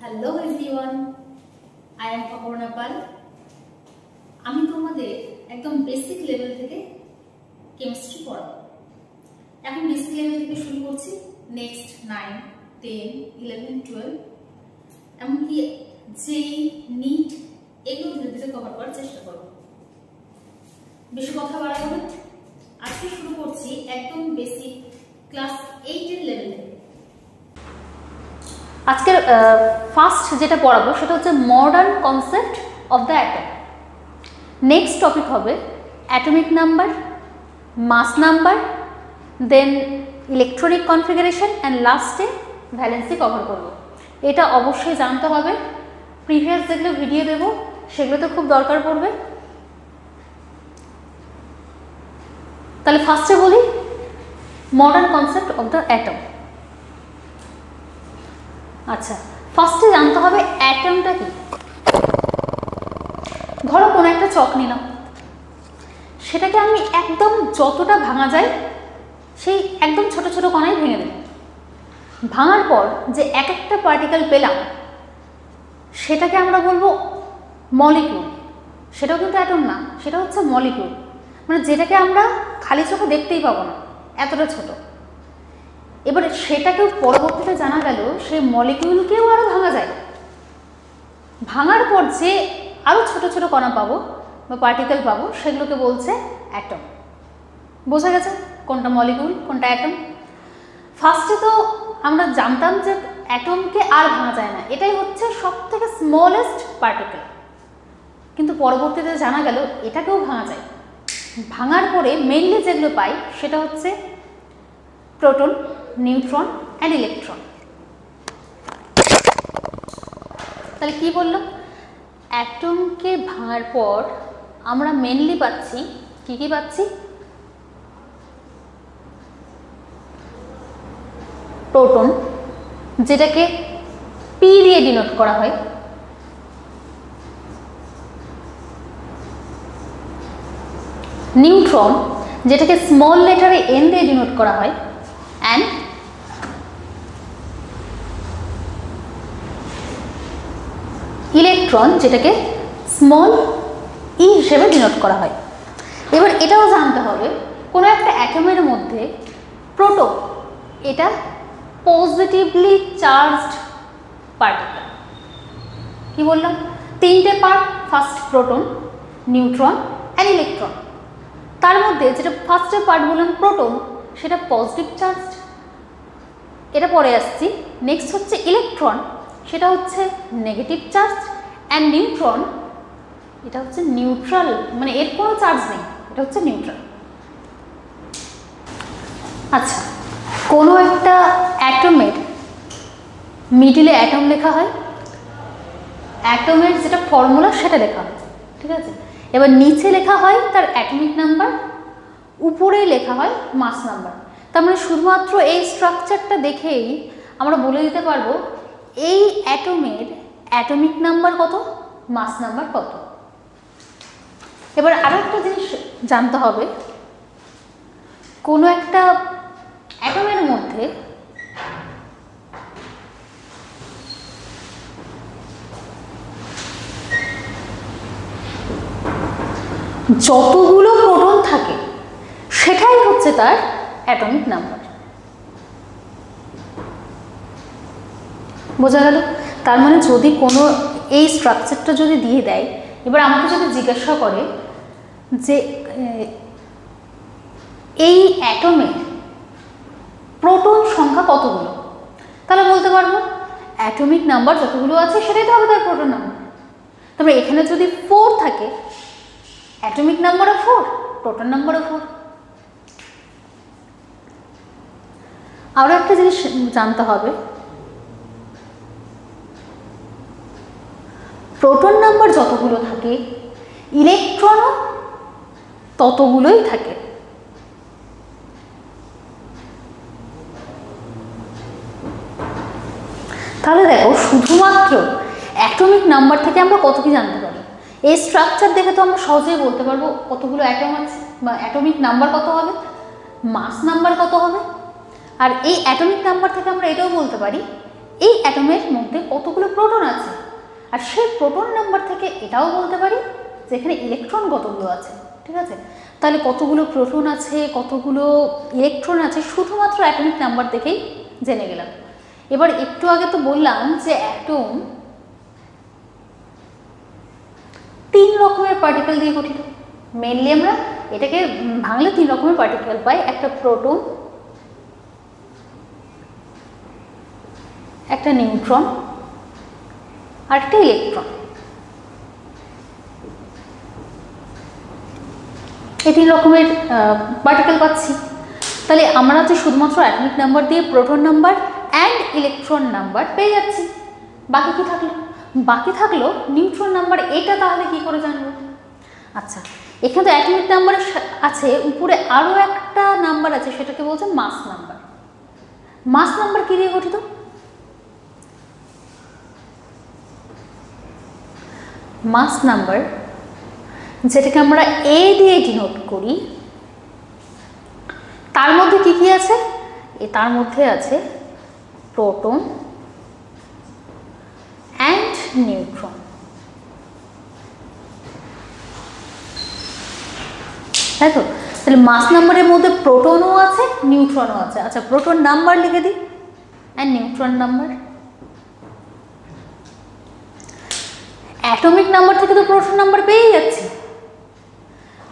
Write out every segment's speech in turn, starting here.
Hello everyone, I am Aparna Pal. আমি তোমাদের একদম বেসিক লেভেল থেকে কেমিস্ট্রি পড়াবো। এখন বেসিক লেভেল থেকে শুরু করছি। নেক্সট 9, 10, 11, 12 এমনকি যেই নিট এগুলো ধীরে ধীরে কভার করার চেষ্টা করবো। বেশি কথা বাড়াবো না, আজকে শুরু করছি একদম বেসিক ক্লাস 8 এর লেভেল থেকে। আজকের ফার্স্ট যেটা পড়াবো সেটা হচ্ছে modern concept of the atom. Next topic হবে atomic number, mass number, then electronic configuration and লাস্টে ভ্যালেন্সি কভার করব। এটা অবশ্যই জানতে হবে। প্রিভিয়াস যেগুলো ভিডিও দেব সেগুলোতে খুব দরকার পড়বে। তাহলে ফার্স্টে বলি modern concept of the atom. আচ্ছা, ফার্স্টে জানতে হবে অ্যাটমটা কি। ধরো কোনো একটা চক নিলাম, সেটাকে আমি একদম যতটা ভাঙা যায় সেই একদম ছোট ছোট কণায় ভেঙে দিলাম। ভাঙার পর যে এক একটা পার্টিকেল পেলাম সেটাকে আমরা বলবো মলিকিউল। সেটাও কিন্তু অ্যাটম না, সেটা হচ্ছে মলিকিউল, মানে যেটাকে আমরা খালি চোখে দেখতেই পাবো না, এতটা ছোট। এবারে সেটাকেও পরবর্তীতে জানা গেল সেই মলিকিউলকেও আরও ভাঙা যায়। ভাঙার পর যে আরও ছোট ছোট কণা পাবো বা পার্টিকেল পাবো সেগুলোকে বলছে অ্যাটম। বোঝা গেছে কোনটা মলিকিউল কোনটা অ্যাটম? ফার্স্টে তো আমরা জানতাম যে অ্যাটমকে আর ভাঙা যায় না, এটাই হচ্ছে সব থেকে স্মলেস্ট পার্টিকেল। কিন্তু পরবর্তীতে জানা গেল এটাকেও ভাঙা যায়। ভাঙার পরে মেইনলি যেগুলো পাই সেটা হচ্ছে প্রোটন, নিউট্রন অ্যান্ড ইলেকট্রন। তাহলে কি বললাম? অ্যাটমকে ভাঙার পর আমরা মেইনলি পাচ্ছি কি পাচ্ছি? প্রোটন, যেটাকে পি দিয়ে ডিনোট করা হয়, নিউট্রন যেটাকে স্মল লেটারে এন দিয়ে ডিনোট করা হয়, অ্যান্ড ইলেকট্রন যেটাকে স্মল ই হিসেবে ডিনোট করা হয়। এবার এটাও জানতে হবে কোনো একটা অ্যাটমের মধ্যে প্রোটন এটা পজিটিভলি চার্জড পার্টিকেল। কি বললাম? তিনটে part, first proton, neutron and electron. তার মধ্যে যেটা ফার্স্টের পার্ট বললাম প্রোটন, সেটা পজিটিভ চার্জড, এটা পরে আসছি। নেক্সট হচ্ছে ইলেকট্রন, সেটা হচ্ছে নেগেটিভ চার্জ, অ্যান্ড নিউট্রন এটা হচ্ছে নিউট্রাল, মানে এর কোনো চার্জ নেই, এটা হচ্ছে নিউট্রাল। আচ্ছা, কোনো একটা অ্যাটমের মিডিলে অ্যাটম লেখা হয়, অ্যাটমের যেটা ফর্মুলা সেটা লেখা হয়, ঠিক আছে? এবার নিচে লেখা হয় তার অ্যাটমিক নাম্বার, উপরে লেখা হয় মাস নাম্বার। তার মানে শুধুমাত্র এই স্ট্রাকচারটা দেখেই আমরা বলে দিতে পারবো এই অ্যাটমের অ্যাটমিক নাম্বার কত, মাস নাম্বার কত। এবার আরো একটা জিনিস জানতে হবে, কোনো একটা অ্যাটমের মধ্যে যতগুলো প্রোটন থাকে সেটাই হচ্ছে তার অ্যাটমিক নাম্বার। বোঝা গেল? তার মানে যদি কোনো এই স্ট্রাকচারটা যদি দিয়ে দেয়, এবার আমাকে যদি জিজ্ঞাসা করে যে এই অ্যাটমে প্রোটন সংখ্যা কতগুলো, তাহলে বলতে পারবো অ্যাটমিক নাম্বার যতগুলো আছে সেটাই তো হবে তার প্রোটন নাম্বার। তবে এখানে যদি 4 থাকে, অ্যাটমিক নাম্বারও 4, প্রোটন নাম্বারও 4। আরও একটা জিনিস জানতে হবে, প্রোটন নাম্বার যতগুলো থাকে ইলেকট্রনও ততগুলোই থাকে। তাহলে দেখো, শুধুমাত্র অ্যাটমিক নাম্বার থেকে আমরা কত কি জানতে পারি। এই স্ট্রাকচার দেখে তো আমরা সহজেই বলতে পারবো কতগুলো অ্যাটম আছে, বা অ্যাটমিক নাম্বার কত হবে, মাস নাম্বার কত হবে। আর এই অ্যাটমিক নাম্বার থেকে আমরা এটাও বলতে পারি এই অ্যাটমের মধ্যে কতগুলো প্রোটন আছে, আর সেই প্রোটন নাম্বার থেকে এটাও বলতে পারি যে এখানে ইলেকট্রন কতগুলো আছে। ঠিক আছে, তাহলে কতগুলো প্রোটন আছে, কতগুলো ইলেকট্রন আছে শুধুমাত্র অ্যাটমিক নাম্বার থেকেই জেনে গেলাম। এবার একটু আগে তো বললাম যে অ্যাটম 3 রকমের পার্টিকেল দিয়ে গঠিত। মেনলি আমরা এটাকে ভাঙলে 3 রকমের পার্টিকেল পাই, একটা প্রোটন, একটা নিউট্রন আর একটা ইলেকট্রন। এই 3 রকমের পার্টিকেল পাচ্ছি। তাহলে আমরা যে শুধুমাত্র অ্যাটমিক নাম্বার দিয়ে proton number and electron number পেয়ে যাচ্ছি। বাকি কি থাকলো? বাকি থাকলো নিউট্রন নাম্বার। এটা তাহলে কি করে জানবো? আচ্ছা, এখানে তো অ্যাটমিক নাম্বার আছে, উপরে আরও একটা নাম্বার আছে, সেটাকে বলছে মাস নাম্বার। মাস নাম্বার কি দিয়ে গঠিত? মাস নাম্বার যেটাকে আমরা এ দিয়ে ডিনোট করি, তার মধ্যে কি কি আছে? তার মধ্যে আছে প্রোটন অ্যান্ড নিউট্রন। তাই তো? তাহলে মাস নাম্বারের মধ্যে প্রোটনও আছে, নিউট্রনও আছে। আচ্ছা, প্রোটন নাম্বার লিখে দিই and neutron number. Atomic number থেকে তো প্রোটন নাম্বার পেয়ে যাচ্ছি,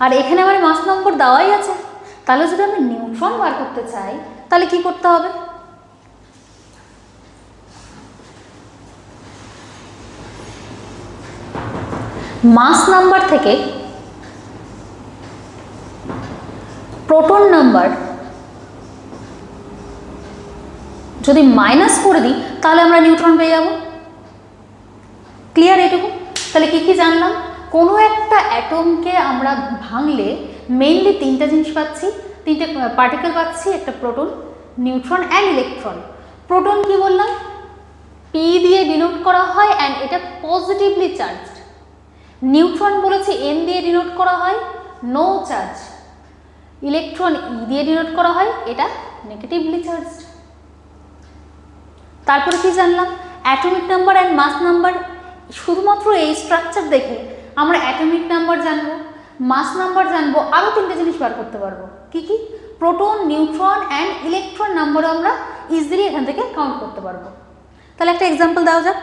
আর এখানে আমার মাস নম্বর দেওয়াই আছে। তাহলে যদি আমি নিউট্রন বার করতে চাই তাহলে কি করতে হবে? মাস নাম্বার থেকে প্রোটন নাম্বার যদি মাইনাস করে দিই তাহলে আমরা নিউট্রন পেয়ে যাব। ক্লিয়ার এটুকু? তাহলে কি কি জানলাম? কোনো একটা অ্যাটমকে আমরা ভাঙলে মেইনলি 3টা জিনিস পাচ্ছি, 3টে পার্টিকেল পাচ্ছি, একটা proton, neutron and electron. Proton কি বললাম? পি দিয়ে ডিনোট করা হয় অ্যান্ড এটা পজিটিভলি চার্জড। নিউট্রন বলেছি এন দিয়ে ডিনোট করা হয়, নো চার্জ। ইলেকট্রন ই দিয়ে ডিনোট করা হয়, এটা নেগেটিভলি চার্জড। তারপরে কি জানলাম? Atomic number and mass number. শুধুমাত্র এই স্ট্রাকচার দেখে আমরা অ্যাটমিক নাম্বার জানবো, মাস নাম্বার জানবো, আরও 3টে জিনিস বার করতে পারবো। কি কি? প্রোটন, নিউট্রন অ্যান্ড ইলেকট্রন নাম্বারও আমরা ইজিলি এখান থেকে কাউন্ট করতে পারবো। তাহলে একটা এক্সাম্পল দেওয়া যাক।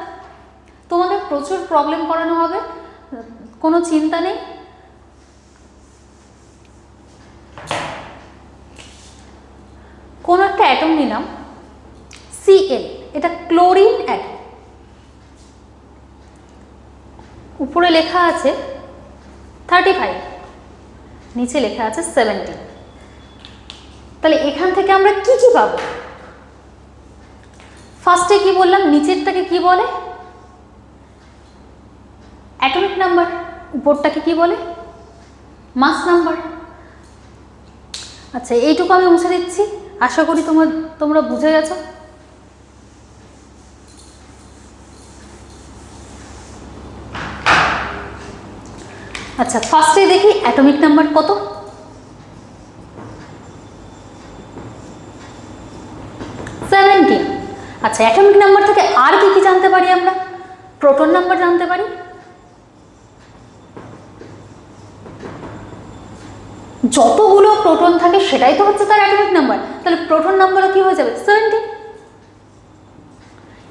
তোমাদের প্রচুর প্রবলেম করানো হবে, কোনো চিন্তা নেই। কোনো একটা অ্যাটম নিলাম Cl, এটা ক্লোরিন অ্যাটম। উপরে লেখা আছে 35, নিচে লেখা আছে 70। তাহলে এখান থেকে আমরা কি কি পাবো? ফার্স্টে কি বললাম? নিচেরটাকে কি বলে? Atomic number. উপরটাকে কি বলে? মাস নাম্বার। আচ্ছা, এইটুকু আমি মুছে দিচ্ছি, আশা করি তোমরা বুঝে গেছো। আচ্ছা, ফার্স্টে দেখি অ্যাটমিক নাম্বার কত। 17। আচ্ছা, অ্যাটমিক নাম্বার থেকে আর কি কি জানতে পারি আমরা? প্রোটন নাম্বার জানতে পারি, যতগুলো প্রোটন থাকে সেটাই তো হচ্ছে তার অ্যাটমিক নাম্বার। তাহলে প্রোটন নাম্বারও কি হয়ে যাবে? 17।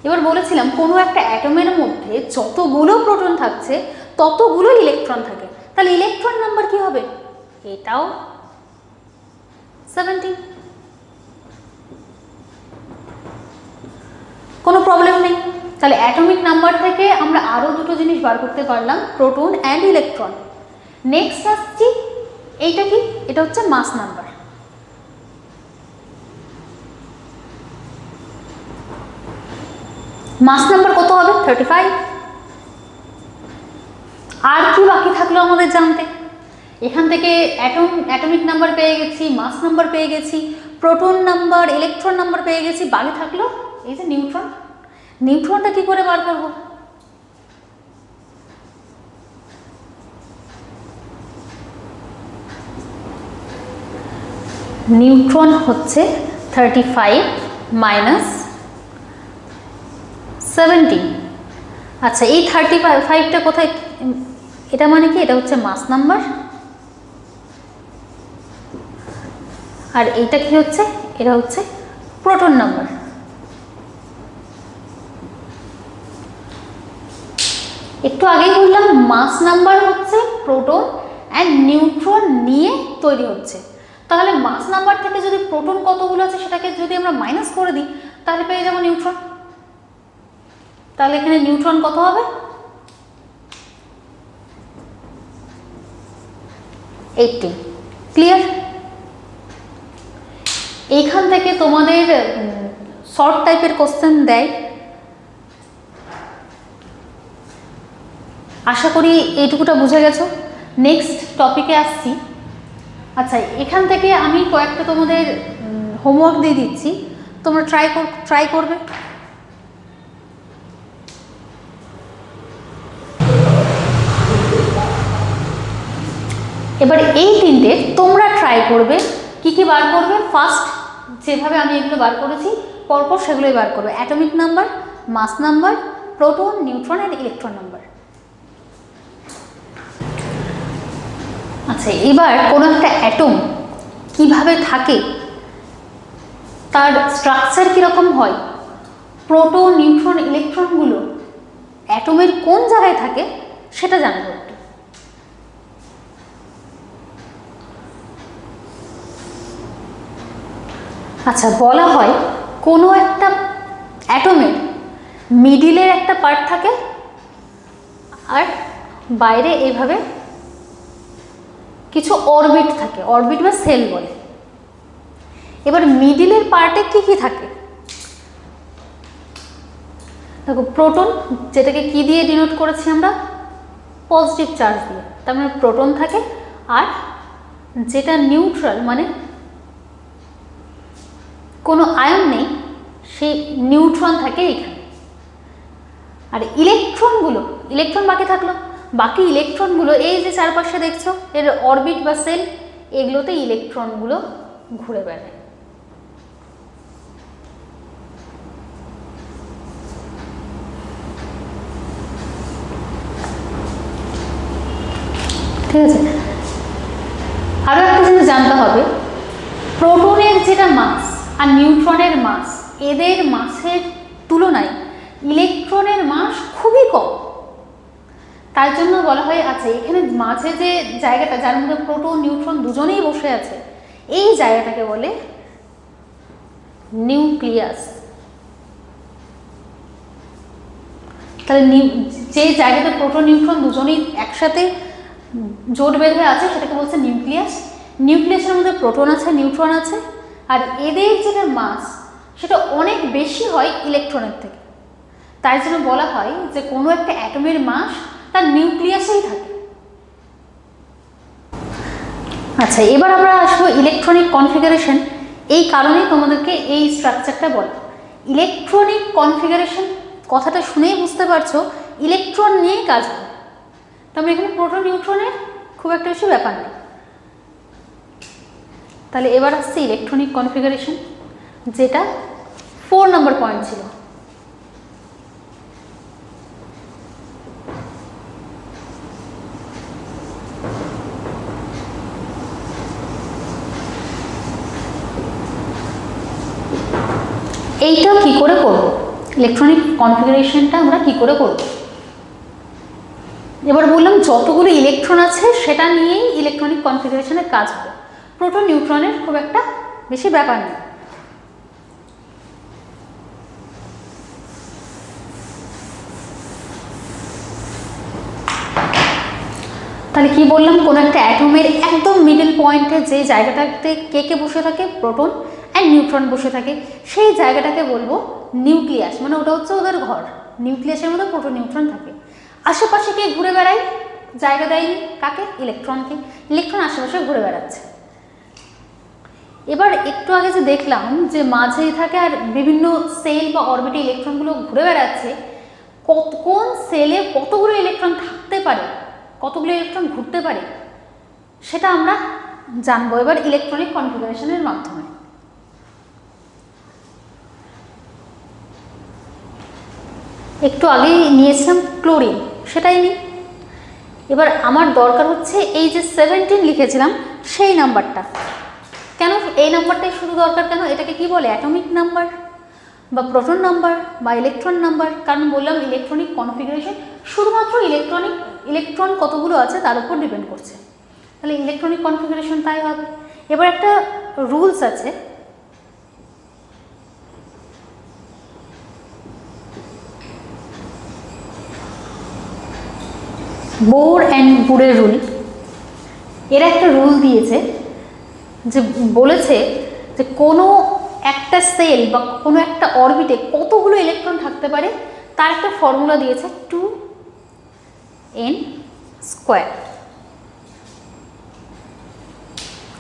এবার বলেছিলাম কোনো একটা অ্যাটমের মধ্যে যতগুলো প্রোটন থাকছে ততগুলো ইলেকট্রন থাকে, তাহলে ইলেকট্রন নাম্বার কি হবে? এটাও 17। কোনো প্রবলেম নেই। তাহলে অ্যাটমিক নাম্বার থেকে আমরা আরও 2টো জিনিস বার করতে পারলাম, প্রোটন অ্যান্ড ইলেকট্রন। নেক্সট আসছি, এইটা কি? এটা হচ্ছে মাস নাম্বার। মাস নাম্বার কত হবে? 35। আর কি বাকি থাকলো আমাদের জানতে? এখান থেকে অ্যাটমিক নাম্বার পেয়ে গেছি, মাস নাম্বার পেয়ে গেছি, প্রোটন নাম্বার, ইলেকট্রন নাম্বার পেয়ে গেছি। বাকি থাকলো এই যে নিউট্রন। নিউট্রনটা কি করে বার করব? নিউট্রন হচ্ছে 35 মাইনাস 17। আচ্ছা, এই 35টা কোথায়? এটা মানে কি? এটা হচ্ছে মাস নাম্বার, আর এইটা কি হচ্ছে? এটা হচ্ছে প্রোটন নাম্বার। একটু আগেই বললাম মাস নাম্বার হচ্ছে প্রোটন অ্যান্ড নিউট্রন নিয়ে তৈরি হচ্ছে। তাহলে মাস নাম্বার থেকে যদি প্রোটন কতগুলো আছে সেটাকে যদি আমরা মাইনাস করে দিই তাহলে পেয়ে যাবো নিউট্রন। তাহলে এখানে নিউট্রন কত হবে? 18। ক্লিয়ার? এইখান থেকে তোমাদের শর্ট টাইপের কোশ্চেন দেয়, আশা করি এইটুকুটা বুঝে গেছো। নেক্সট টপিকে আসছি। আচ্ছা, এখান থেকে আমি কয়েকটা তোমাদের হোমওয়ার্ক দিয়ে দিচ্ছি, তোমরা ট্রাই করবে। এবার এই তিনটে তোমরা ট্রাই করবে। কি কি বার করবে? ফার্স্ট যেভাবে আমি এগুলো বার করেছি পরপর সেগুলোই বার করবে। Atomic number, mass number, proton, neutron আর ইলেকট্রন নাম্বার। আচ্ছা, এবার কোনো একটা অ্যাটম কিভাবে থাকে, তার স্ট্রাকচার কীরকম হয়, প্রোটন, নিউট্রন, ইলেকট্রনগুলো অ্যাটমের কোন জায়গায় থাকে সেটা জানবো। আচ্ছা, বলা হয় কোনো একটা অ্যাটমের মিডিলের একটা পার্ট থাকে আর বাইরে এইভাবে কিছু অরবিট থাকে, অরবিট বা সেল বলে। এবার মিডিলের পার্টে কি কি থাকে? দেখো, প্রোটন, যেটাকে কি দিয়ে ডিনোট করেছি আমরা? পজিটিভ চার্জ দিয়ে, তার মানে প্রোটন থাকে। আর যেটা নিউট্রাল মানে কোনো আয়ন নেই, সেই নিউট্রন থাকে এখানে। আর ইলেকট্রনগুলো, ইলেকট্রন বাকি থাকলো, বাকি ইলেকট্রনগুলো এই যে চারপাশে দেখছো এর অরবিট বা সেল, এগুলোতে ইলেকট্রনগুলো ঘুরে বেড়ায়। ঠিক আছে? আরো একটা জিনিস জানতে হবে, প্রোটনের যেটা মাস আর নিউট্রনের মাস, এদের মাসের তুলনায় ইলেকট্রনের মাস খুবই কম। তার জন্য বলা হয়, আচ্ছা এখানে মাঝে যে জায়গাটা যার মধ্যে প্রোটন নিউট্রন দুজনেই বসে আছে, এই জায়গাটাকে বলে নিউক্লিয়াস। তাহলে যে জায়গাতে প্রোটন নিউট্রন দুজনেই একসাথে জোট বেঁধে আছে সেটাকে বলছে নিউক্লিয়াস। নিউক্লিয়াসের মধ্যে প্রোটন আছে, নিউট্রন আছে, আর এদের যেটা মাস সেটা অনেক বেশি হয় ইলেকট্রনের থেকে। তাই জন্য বলা হয় যে কোনো একটা অ্যাটমের মাস তার নিউক্লিয়াসেই থাকে। আচ্ছা, এবার আমরা আসবো ইলেকট্রনিক কনফিগারেশন। এই কারণেই তোমাদেরকে এই স্ট্রাকচারটা বলা। ইলেকট্রনিক কনফিগারেশন কথাটা শুনেই বুঝতে পারছো ইলেকট্রন নিয়েই কাজ হয়। তবে এখানে প্রোটন নিউট্রনের খুব একটা বেশি ব্যাপার নেই। তাহলে এবার আসছে ইলেকট্রনিক কনফিগারেশন, যেটা 4 নম্বর পয়েন্ট ছিল। এইটা কি করে করব? ইলেকট্রনিক কনফিগারেশনটা আমরা কি করে করব? এবার বললাম যতগুলো ইলেকট্রন আছে সেটা নিয়েই ইলেকট্রনিক কনফিগারেশনের কাজ হবে। প্রোটন নিউট্রনের খুব একটা বেশি ব্যাপার নেই। তাহলে কি বললাম, কোনো একটা অ্যাটমের একদম মিডল পয়েন্টে যে জায়গাটাতে কে কে বসে থাকে, প্রোটন অ্যান্ড নিউট্রন বসে থাকে, সেই জায়গাটাকে বলবো নিউক্লিয়াস। মানে ওটা হচ্ছে ওদের ঘর। নিউক্লিয়াসের মধ্যে প্রোটন নিউট্রন থাকে। আশেপাশে কে ঘুরে বেড়ায়? জায়গা দেয়নি কাকে? ইলেকট্রনকে। ইলেকট্রন আশেপাশে ঘুরে বেড়াচ্ছে। এবার একটু আগে যে দেখলাম যে মাঝেই থাকে আর বিভিন্ন সেল বা অরবিটে ইলেকট্রনগুলো ঘুরে বেড়াচ্ছে, কোন সেলে কতগুলো ইলেকট্রন থাকতে পারে, কতগুলো ইলেকট্রন ঘুরতে পারে, সেটা আমরা জানবো এবার ইলেকট্রনিক কনফিগারেশনের মাধ্যমে। একটু আগেই নিয়েছিলাম ক্লোরিন, সেটাই নিই। এবার আমার দরকার হচ্ছে এই যে 17 লিখেছিলাম সেই নাম্বারটা। কেন এই নাম্বারটাই শুধু দরকার? কেন এটাকে কি বলে? অ্যাটমিক নাম্বার বা প্রোটন নাম্বার বা ইলেকট্রন নাম্বার। কারণ বললাম ইলেকট্রনিক কনফিগারেশন শুধুমাত্র ইলেকট্রন কতগুলো আছে তার উপর ডিপেন্ড করছে, তাহলে ইলেকট্রনিক কনফিগারেশন তাই হবে। এবার একটা রুলস আছে, বোর অ্যান্ড বুরের রুল। এরা একটা রুল দিয়েছে যে বলেছে যে কোনো একটা সেল বা কোনো একটা অরবিটে কতগুলো ইলেকট্রন থাকতে পারে তার একটা ফর্মুলা দিয়েছে 2n²।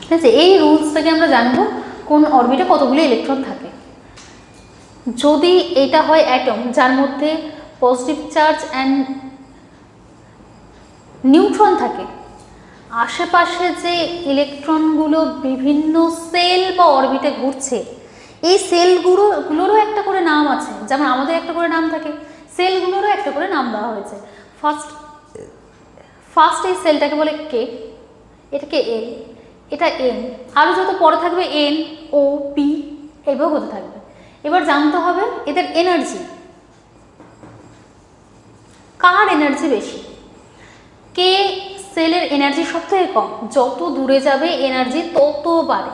ঠিক আছে, এই রুলস থেকে আমরা জানবো কোন অরবিটে কতগুলো ইলেকট্রন থাকে। যদি এটা হয় অ্যাটম যার মধ্যে পজিটিভ চার্জ অ্যান্ড নিউট্রন থাকে, আশেপাশে যে ইলেকট্রনগুলো বিভিন্ন সেল বা অরবিটে ঘুরছে, এই সেলগুলোরও একটা করে নাম আছে, যেমন আমাদের একটা করে নাম থাকে, সেলগুলোরও একটা করে নাম দেওয়া হয়েছে। ফার্স্ট এই সেলটাকে বলে কে, এটাকে এল, এটা এন, আরও যত পরে থাকবে এন, ও, পি, এভাবে হতে থাকবে। এবার জানতে হবে এদের এনার্জি, কার এনার্জি বেশি। কে সেলের এনার্জি সবথেকে কম, যত দূরে যাবে এনার্জি তত বাড়ে,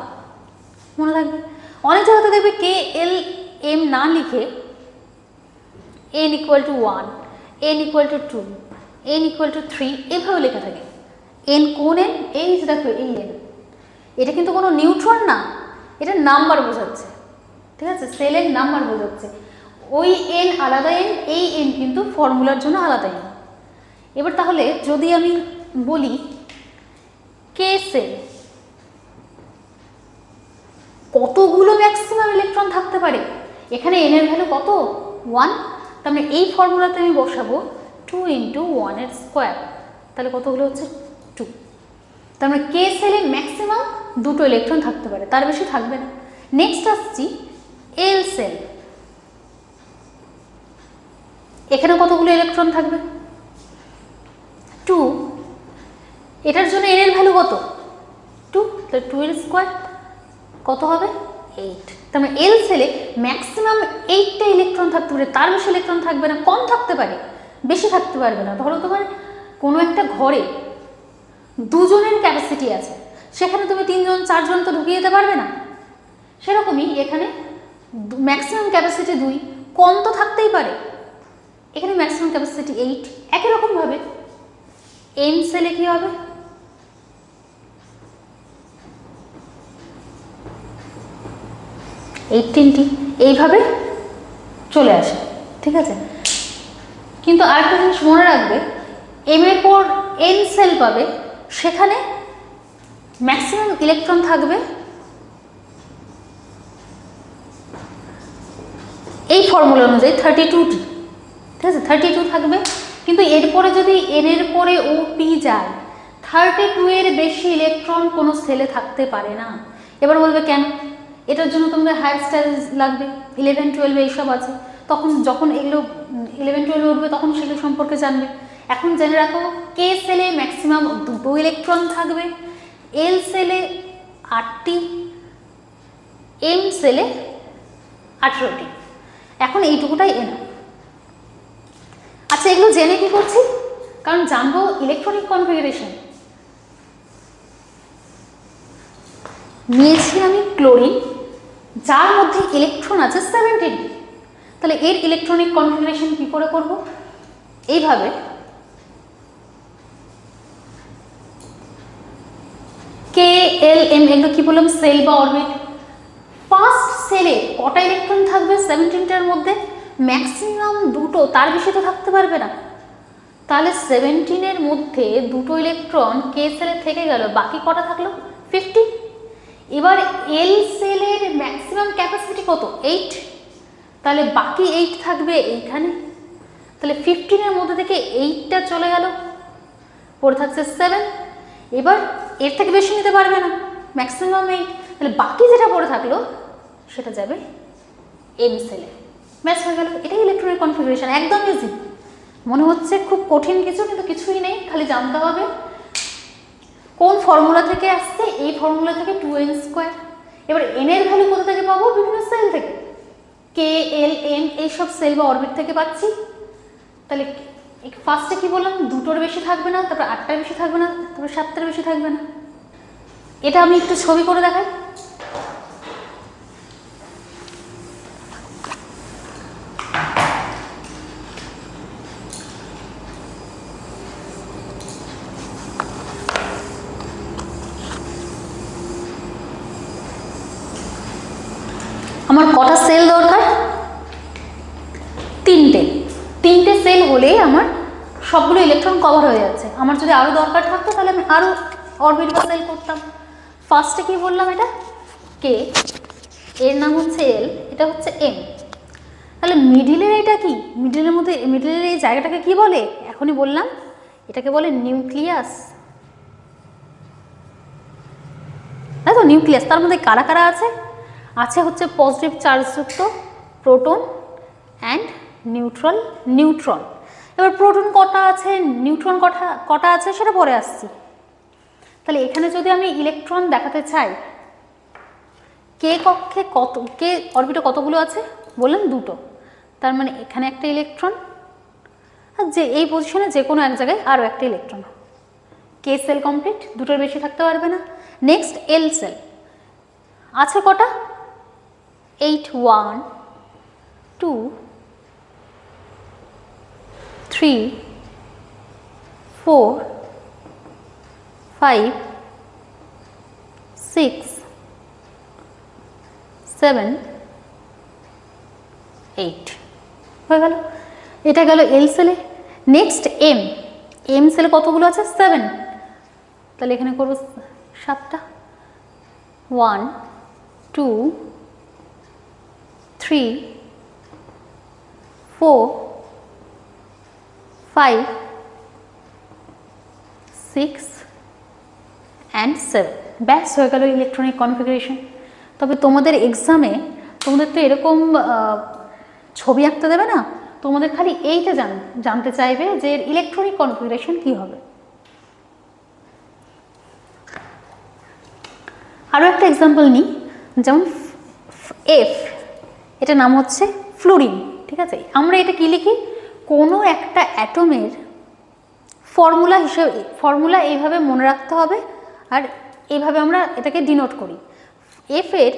মনে থাকবে। অনেক জায়গাতে দেখবে কে এল এম না লিখে n = 1, n = 2, n = 3 এভাবে লেখা থাকে। n কোন n? এই যে দেখো এই n, এটা কিন্তু কোনো নিউট্রন না, এটা নাম্বার বোঝাচ্ছে। ঠিক আছে, সেলের নাম্বার বোঝাচ্ছে। ওই n আলাদা n, এই n কিন্তু ফর্মুলার জন্য আলাদা n। এবার তাহলে যদি আমি বলি কে সেল কতগুলো ম্যাক্সিমাম ইলেকট্রন থাকতে পারে, এখানে n এর ভ্যালু কত? 1। তার মানে এই ফর্মুলাতে আমি বসাবো 2 × 1² তাহলে কতগুলো হচ্ছে 2। তার মানে কে সেলে ম্যাক্সিমাম 2টো ইলেকট্রন থাকতে পারে, তার বেশি থাকবে না। নেক্সট আসছি এল সেল, এখানে কতগুলো ইলেকট্রন থাকবে? 2। এটার জন্য n এর ভ্যালু কত? 2, তাহলে 2 এর² কত হবে? 8। তার মানে এল সেলে ম্যাক্সিমাম 8টা ইলেকট্রন থাকতে পারে, তার বেশি ইলেকট্রন থাকবে না। কম থাকতে পারে, বেশি থাকতে পারবে না। ধরো তোমার কোনো একটা ঘরে 2 জনের ক্যাপাসিটি আছে, সেখানে তুমি 3 জন 4 জন তো ঢুকিয়ে দিতে পারবে না। সেরকমই এখানে ম্যাক্সিমাম ক্যাপাসিটি 2, কম তো থাকতেই পারে, এখানে ম্যাক্সিমাম ক্যাপাসিটি 8। একই রকমভাবে এন সেলে কি হবে? 18টি, এইভাবে চলে আসে। ঠিক আছে, কিন্তু আরেকটা জিনিস মনে রাখবে, এম এর পর এন সেল পাবে, সেখানে ম্যাক্সিমাম ইলেকট্রন থাকবে এই ফর্মুলা অনুযায়ী 32টি। ঠিক আছে, 32 থাকবে। কিন্তু এরপরে যদি এন এর পরে ও পি যায়, 32 এর বেশি ইলেকট্রন কোনো সেলে থাকতে পারে না। এবার বলবে কেন? এটার জন্য তোমাদের হায়ার স্টাইল লাগবে, 11, 12 এইসব আছে, তখন যখন এগুলো 11, 12 উঠবে তখন সেগুলো সম্পর্কে জানবে। এখন জেনে রাখো কে সেলে ম্যাক্সিমাম 2টো ইলেকট্রন থাকবে, এল সেলে 8টি, এম সেলে 18টি। এখন এইটুকুটাই এনাফ। আচ্ছা, এগুলো জেনে কি করছি? কারণ জানবো ইলেকট্রনিক কনফিগারেশন। নিয়েছি আমি ক্লোরিন, যার মধ্যে ইলেকট্রন আছে 17। তাহলে এর ইলেকট্রনিক কনফিগারেশন কি করে করব? এইভাবে কে এল এম, এগুলো কি বললাম? সেল বা অরবিট। ফার্স্ট সেলে কটা ইলেকট্রন থাকবে 17টার মধ্যে? ম্যাক্সিমাম 2টো, তার বেশি তো থাকতে পারবে না। তাহলে 17-এর মধ্যে 2টো ইলেকট্রন কে সেলে থেকে গেল, বাকি কটা থাকলো? 15। এবার এল সেলের ম্যাক্সিমাম ক্যাপাসিটি কত? 8। তাহলে বাকি 8 থাকবে এইখানে। তাহলে 15-এর মধ্যে থেকে 8টা চলে গেল, পড়ে থাকছে 7। এবার এর থেকে বেশি নিতে পারবে না, ম্যাক্সিমাম 8। তাহলে বাকি যেটা পড়ে থাকলো সেটা যাবে এম সেলে। ব্যাস হয়ে গেল, এটাই ইলেকট্রনিক কনফিগারেশন। একদম ইজি, মনে হচ্ছে খুব কঠিন কিছু, কিন্তু কিছুই নেই, খালি জানতে হবে কোন ফর্মুলা থেকে আসছে, এই ফর্মুলা থেকে 2n স্কোয়ার। এবার n এর ভ্যালু কোথা থেকে পাবো? বিভিন্ন সেল থেকে, কে এল এম এইসব সেল বা অরবিট থেকে পাচ্ছি। তাহলে ফার্স্টে কি বললাম, দুটোর বেশি থাকবে না, তারপর 8টার বেশি থাকবে না, তারপর 7টার বেশি থাকবে না। এটা আমি একটু ছবি করে দেখাই। আমার কটা সেল দরকার? তিনটে সেল হলেই আমার সবগুলো ইলেকট্রন কভার হয়ে যাচ্ছে। আমার যদি আরও দরকার থাকতো তাহলে আমি আরও অরবিট বা সেল করতাম। ফার্স্টে কি বললাম, এটা কে, এর নাম হচ্ছে এল, এটা হচ্ছে এম। তাহলে মিডিলের এটা কি, মিডিলের এই জায়গাটাকে কি বলে? এখনই বললাম, এটাকে বলে নিউক্লিয়াস। তাই তো, নিউক্লিয়াস। তার মধ্যে কারা কারা আছে? আছে হচ্ছে পজিটিভ চার্জযুক্ত প্রোটন অ্যান্ড নিউট্রন। এবার প্রোটন কটা আছে, নিউট্রন কটা আছে সেটা পরে আসছি। তাহলে এখানে যদি আমি ইলেকট্রন দেখাতে চাই, কে কক্ষে কে অরবিটে কতগুলো আছে বললাম? দুটো। তার মানে এখানে একটা ইলেকট্রন, আর যে এই পজিশনে যে কোনো এক জায়গায় আরও একটা ইলেকট্রন। কে সেল কমপ্লিট, দুটোর বেশি থাকতে পারবে না। নেক্সট এল সেল আছে কটা? 8 1 2 3 4 5 6 7 8 হয়ে গেল। এটা গেল এল সেলে। নেক্সট এম সেলে কতগুলো আছে? 7। তাহলে এখানে করব 7টা। 1 2 3 4 5 6 and 7। ব্যাস হয়ে গেল ইলেকট্রনিক কনফিগারেশন। তবে তোমাদের এক্সামে তোমাদের তো এরকম ছবি আঁকতে দেবে না, তোমাদের খালি এইটা জানতে চাইবে যে এর ইলেকট্রনিক কনফিগারেশন কী হবে। আরও একটা এক্সাম্পল নিই, যেমন এফ, এটা নাম হচ্ছে ফ্লুরিন। ঠিক আছে, আমরা এটা কি লিখি? কোনো একটা অ্যাটমের ফর্মুলা এইভাবে মনে রাখতে হবে, আর এইভাবে আমরা এটাকে ডিনোট করি। এফ এর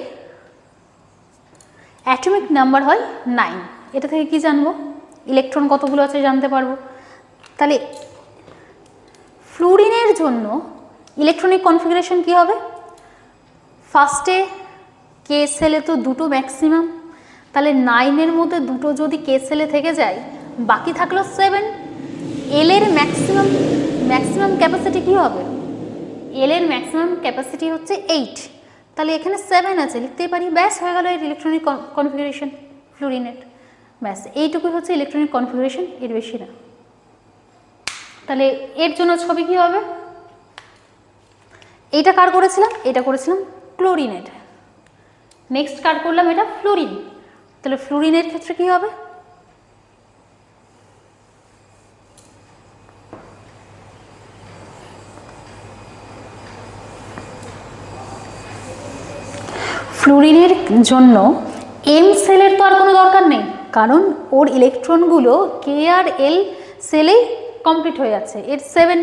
অ্যাটমিক নাম্বার হয় 9। এটা থেকে কি জানবো? ইলেকট্রন কতগুলো আছে জানতে পারবো। তাহলে ফ্লুরিনের জন্য ইলেকট্রনিক কনফিগারেশন কি হবে? ফার্স্টে কে সেলে তো দুটো ম্যাক্সিমাম, তাহলে 9-এর মধ্যে দুটো যদি কে সেলে থেকে যায়, বাকি থাকলো 7। এল এর ম্যাক্সিমাম ক্যাপাসিটি কী হবে? এল এর ম্যাক্সিমাম ক্যাপাসিটি হচ্ছে 8, তাহলে এখানে 7 আছে, লিখতেই পারি। ব্যাস হয়ে গেল এর ইলেকট্রনিক কনফিগারেশন ফ্লুরিনের। ব্যাস এইটুকুই হচ্ছে ইলেকট্রনিক কনফিগারেশন, এর বেশি না। তাহলে এর জন্য ছবি কী হবে? এইটা কার করেছিলাম? এটা করেছিলাম ক্লোরিনের। নেক্সট কার করলাম? এটা ফ্লুরিন। তাহলে ফ্লুরিনের ক্ষেত্রে কী হবে? ফ্লুরিনের জন্য এম সেলের তো আর কোনো দরকার নেই, কারণ ওর ইলেকট্রনগুলো কে আর এল সেলেই কমপ্লিট হয়ে যাচ্ছে। এর 7।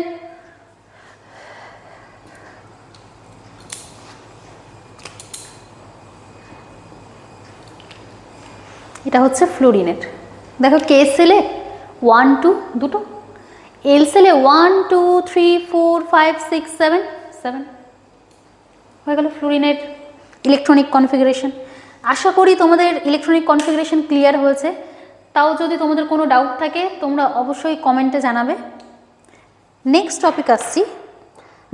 এটা হচ্ছে ফ্লুরিনের। দেখো কে সেলে 1 2 দুটো, এল সেলে 1 2 3 4 5 6 7 7 হয়ে গেল ফ্লুরিনের ইলেকট্রনিক কনফিগারেশন। আশা করি তোমাদের ইলেকট্রনিক কনফিগারেশন ক্লিয়ার হয়েছে। তাও যদি তোমাদের কোনো ডাউট থাকে তোমরা অবশ্যই কমেন্টে জানাবে। নেক্সট টপিক আসছি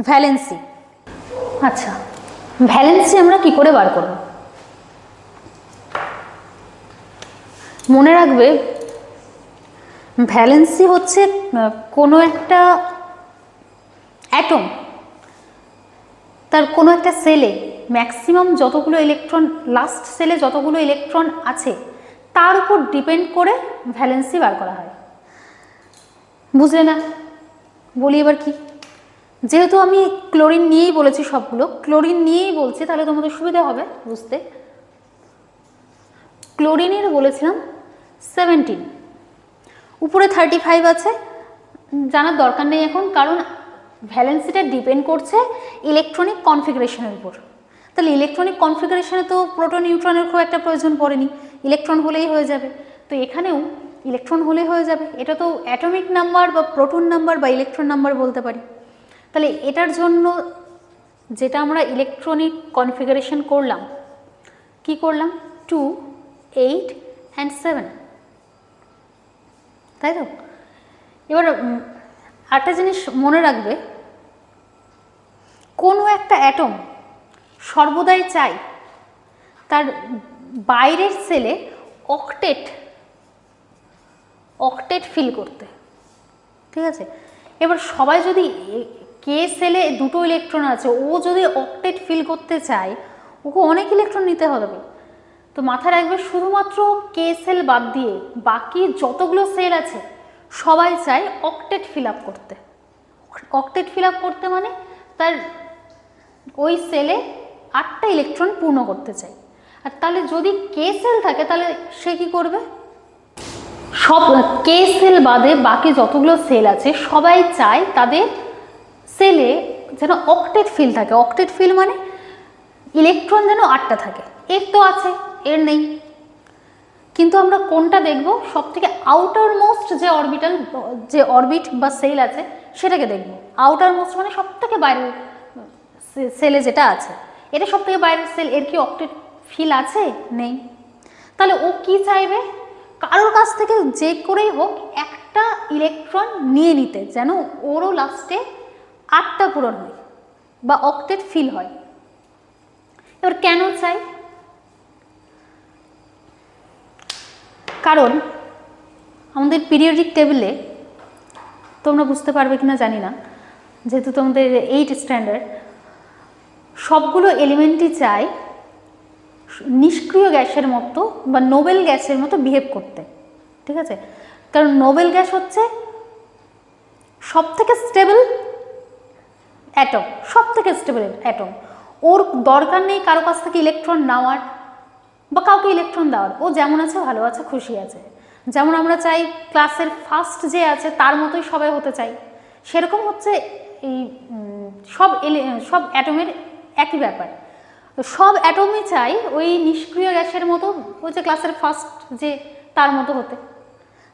ভ্যালেন্সি। আচ্ছা, ভ্যালেন্সি আমরা কি করে বার করব? মনে রাখবে, ভ্যালেন্সি হচ্ছে কোনো একটা অ্যাটম তার কোনো একটা সেলে ম্যাক্সিমাম যতগুলো ইলেকট্রন, লাস্ট সেলে যতগুলো ইলেকট্রন আছে তার উপর ডিপেন্ড করে ভ্যালেন্সি বার করা হয়। বুঝলে না? বলি এবার কি, যেহেতু আমি ক্লোরিন নিয়েই বলেছি, সবগুলো ক্লোরিন নিয়েই বলছি, তাহলে তোমাদের সুবিধা হবে বুঝতে। ক্লোরিনের বলেছিলাম 17, উপরে 35 আছে, জানার দরকার নেই এখন, কারণ ভ্যালেন্সিটা ডিপেন্ড করছে ইলেকট্রনিক কনফিগারেশনের উপর। তাহলে ইলেকট্রনিক কনফিগারেশনে তো প্রোটন নিউট্রনের খুব একটা প্রয়োজন পড়েনি, ইলেকট্রন হলেই হয়ে যাবে। তো এখানেও ইলেকট্রন হলেই হয়ে যাবে, এটা তো অ্যাটমিক নাম্বার বা প্রোটন নাম্বার বা ইলেকট্রন নাম্বার বলতে পারি। তাহলে এটার জন্য যেটা আমরা ইলেকট্রনিক কনফিগারেশন করলাম, কি করলাম, 2, 8 and 7, তাই তো? এবার একটা জিনিস মনে রাখবে, কোনো একটা অ্যাটম সর্বদাই চাই তার বাইরের সেলে অক্টেট ফিল করতে, ঠিক আছে? এবার সবাই যদি কে সেলে 2টো ইলেকট্রন আছে, ও যদি অক্টেট ফিল করতে চায়, ওকে অনেক ইলেকট্রন নিতে হবে। তো মাথায় রাখবে, শুধুমাত্র কে সেল বাদ দিয়ে বাকি যতগুলো সেল আছে সবাই চায় অক্টেট ফিল আপ করতে। অক্টেট ফিল আপ করতে মানে তার ওই সেলে 8টা ইলেকট্রন পূর্ণ করতে চাই। আর তাহলে যদি কে সেল থাকে, তাহলে সে কি করবে, সব কে সেল বাদে বাকি যতগুলো সেল আছে সবাই চায় তাদের সেলে যেন অক্টেট ফিল থাকে। অক্টেট ফিল মানে ইলেকট্রন যেন 8টা থাকে। এর তো আছে, এর নেই। কিন্তু আমরা কোনটা দেখব, সব থেকে আউটার মোস্ট যে অরবিটাল, যে অরবিট বা সেল আছে সেটাকে দেখব। আউটার মোস্ট মানে সব থেকে বাইরের সেলে যেটা আছে, এটা সব থেকে বাইরের সেল, এর কি অক্টেট ফিল আছে? নেই। তাহলে ও কি চাইবে, কারোর কাছ থেকে যে করেই হোক একটা ইলেকট্রন নিয়ে নিতে, যেন ওরও লাস্টে 8টা পূরণ হয় বা অক্টেট ফিল হয়। এবার কেন চাই, কারণ আমাদের পিরিয়ডিক টেবিলে, তোমরা বুঝতে পারবে কিনা জানি না, যেহেতু তোমাদের 8 স্ট্যান্ডার্ড, সবগুলো এলিমেন্টই চাই নিষ্ক্রিয় গ্যাসের মতো বা নোবেল গ্যাসের মতো বিহেভ করতে, ঠিক আছে? কারণ নোবেল গ্যাস হচ্ছে সব থেকে স্টেবল অ্যাটম, সব থেকে স্টেবল অ্যাটম। ওর দরকার নেই কারো কাছ থেকে ইলেকট্রন নেওয়ার বা কাউকে ইলেকট্রন দেওয়ার, ও যেমন আছে ভালো আছে, খুশি আছে। যেমন আমরা চাই ক্লাসের ফার্স্ট যে আছে তার মতোই সবাই হতে চাই, সেরকম হচ্ছে এই সব অ্যাটমের একই ব্যাপার। সব অ্যাটমই চাই ওই নিষ্ক্রিয় গ্যাসের মতো, ওই যে ক্লাসের ফার্স্ট যে তার মতো হতে।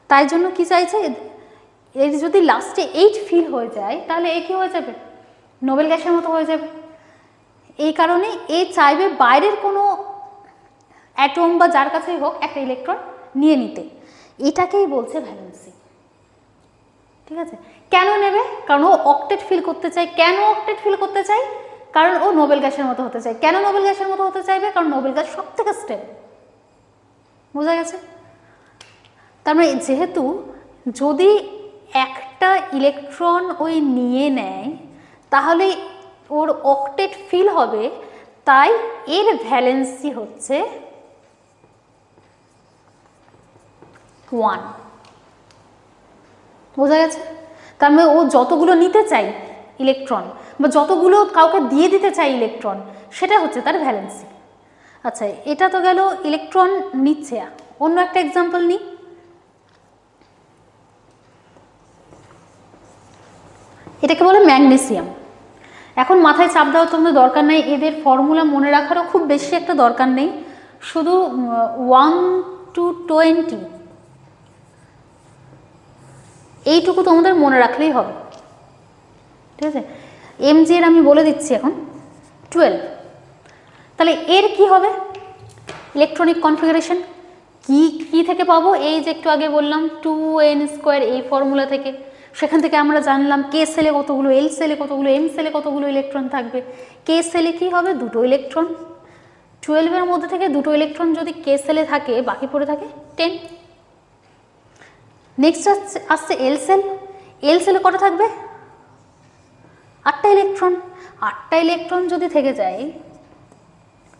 তাই জন্য কি চাইছে, এর যদি লাস্টে 8 ফিল হয়ে যায়, তাহলে এ কী হয়ে যাবে, নোবেল গ্যাসের মতো হয়ে যাবে। এই কারণে এ চাইবে বাইরের কোনো অ্যাটম বা যার কাছেই হোক একটা ইলেকট্রন নিয়ে নিতে। এটাকেই বলছে ভ্যালেন্সি, ঠিক আছে? কেন নেবে, কারণ ও অক্টেট ফিল করতে চায়। কেন অক্টেট ফিল করতে চাই, কারণ ও নোবেল গ্যাসের মতো হতে চায়। কেন নোবেল গ্যাসের মতো হতে চাইবে, কারণ নোবেল গ্যাস সব থেকে স্টেবল। বোঝা গেছে? তার মানে যেহেতু যদি একটা ইলেকট্রন ওই নিয়ে নেয়, তাহলে ওর অক্টেট ফিল হবে, তাই এর ভ্যালেন্সি হচ্ছে 1। বোঝা গেছে? তার মানে ও যতগুলো নিতে চাই ইলেকট্রন বা যতগুলো কাউকে দিয়ে দিতে চাই ইলেকট্রন, সেটা হচ্ছে তার ভ্যালেন্সি। আচ্ছা, এটা তো গেল ইলেকট্রন নিচ্ছে। অন্য একটা এক্সাম্পল নিই। এটাকে বলে ম্যাগনেসিয়াম। এখন মাথায় চাপ দেওয়ার তোমাদের দরকার নেই, এদের ফর্মুলা মনে রাখারও খুব বেশি একটা দরকার নেই, শুধু 1 to 20 এইটুকু তোমাদের মনে রাখলেই হবে, ঠিক আছে? mg এর আমি বলে দিচ্ছি এখন 12। তাহলে এর কি হবে ইলেকট্রনিক কনফিগারেশন, কি থেকে পাবো, এই যে একটু আগে বললাম 2n² এই ফর্মুলা থেকে। সেখান থেকে আমরা জানলাম কে সেলে কতগুলো, এল সেলে কতগুলো, এম সেলে কতগুলো ইলেকট্রন থাকবে। কে সেলে কি হবে, 2টো ইলেকট্রন। 12-এর মধ্যে থেকে 2টো ইলেকট্রন যদি কে সেলে থাকে, বাকি পড়ে থাকে 10। নেক্সট আসছে এল সেল। এল সেলে কটা থাকবে, 8টা ইলেকট্রন। 8টা ইলেকট্রন যদি থেকে যায়,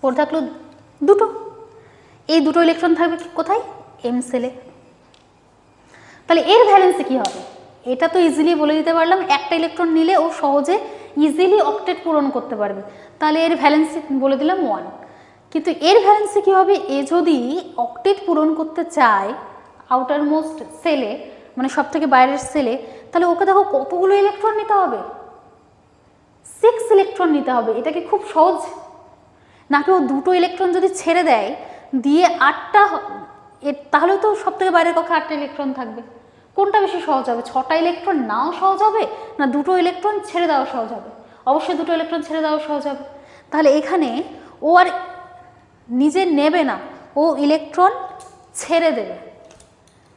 পড়ে থাকলো 2টো। এই 2টো ইলেকট্রন থাকবে কোথায়, এম সেলে। তাহলে এর ভ্যালেন্সি কী হবে? এটা তো ইজিলি বলে দিতে পারলাম, একটা ইলেকট্রন নিলে ও সহজে ইজিলি অক্টেট পূরণ করতে পারবে, তাহলে এর ভ্যালেন্সি বলে দিলাম 1। কিন্তু এর ভ্যালেন্সি কী হবে? এ যদি অক্টেট পূরণ করতে চায় আউটার মোস্ট সেলে, মানে সব থেকে বাইরের সেলে, তাহলে ওকে দেখো কতগুলো ইলেকট্রন নিতে হবে, 6 ইলেকট্রন নিতে হবে। এটা কি খুব সহজ? নাকি ও 2টো ইলেকট্রন যদি ছেড়ে দেয় দিয়ে 8টা, তাহলে তো সব থেকে বাইরের কক্ষে 8টা ইলেকট্রন থাকবে। কোনটা বেশি সহজ হবে? 6টা ইলেকট্রন নাও সহজ হবে, না 2টো ইলেকট্রন ছেড়ে দেওয়া সহজ হবে? অবশ্যই 2টো ইলেকট্রন ছেড়ে দেওয়া সহজ হবে। তাহলে এখানে ও আর নিজে নেবে না, ও ইলেকট্রন ছেড়ে দেবে,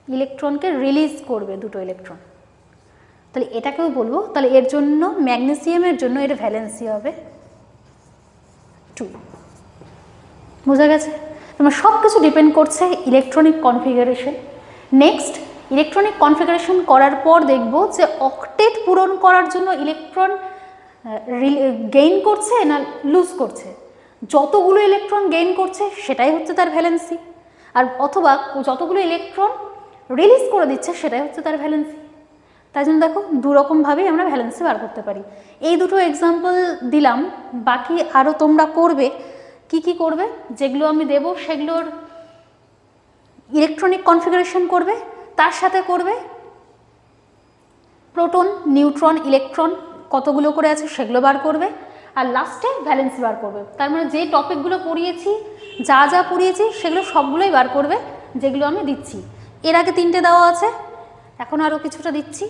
ইলেকট্রনকে রিলিজ করবে 2টো ইলেকট্রন। তাহলে এটাকেও বলবো। তাহলে এর জন্য ম্যাগনেসিয়ামের জন্য এর ভ্যালেন্সি হবে 2। বোঝা গেছে? তোমার সব কিছু ডিপেন্ড করছে electronic configuration. Next, electronic configuration করার পর দেখব যে অক্টেট পূরণ করার জন্য ইলেকট্রন গেইন করছে না লুজ করছে। যতগুলো ইলেকট্রন গেইন করছে সেটাই হচ্ছে তার ভ্যালেন্সি, আর অথবা যতগুলো ইলেকট্রন রিলিজ করে দিচ্ছে সেটাই হচ্ছে তার ভ্যালেন্সি। তাই জন্য দেখো দুরকমভাবেই আমরা ভ্যালেন্সি বার করতে পারি। এই দুটো এক্সাম্পল দিলাম, বাকি আরও তোমরা করবে। কি কি করবে? যেগুলো আমি দেব সেগুলোর ইলেকট্রনিক কনফিগারেশন করবে, তার সাথে করবে প্রোটন, নিউট্রন, ইলেকট্রন কতগুলো করে আছে সেগুলো বার করবে, আর লাস্টে ভ্যালেন্সি বার করবে। তার মানে যে টপিকগুলো পড়িয়েছি, যা যা পড়িয়েছি সেগুলো সবগুলোই বার করবে, যেগুলো আমি দিচ্ছি। এর আগে 3টে দেওয়া আছে, এখন আরও কিছুটা দিচ্ছি।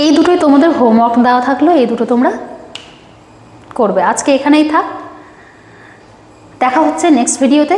এই দুটোই তোমাদের হোমওয়ার্ক দেওয়া থাকলো, এই দুটো তোমরা করবে। আজকে এখানেই থাক, দেখা হচ্ছে নেক্সট ভিডিওতে।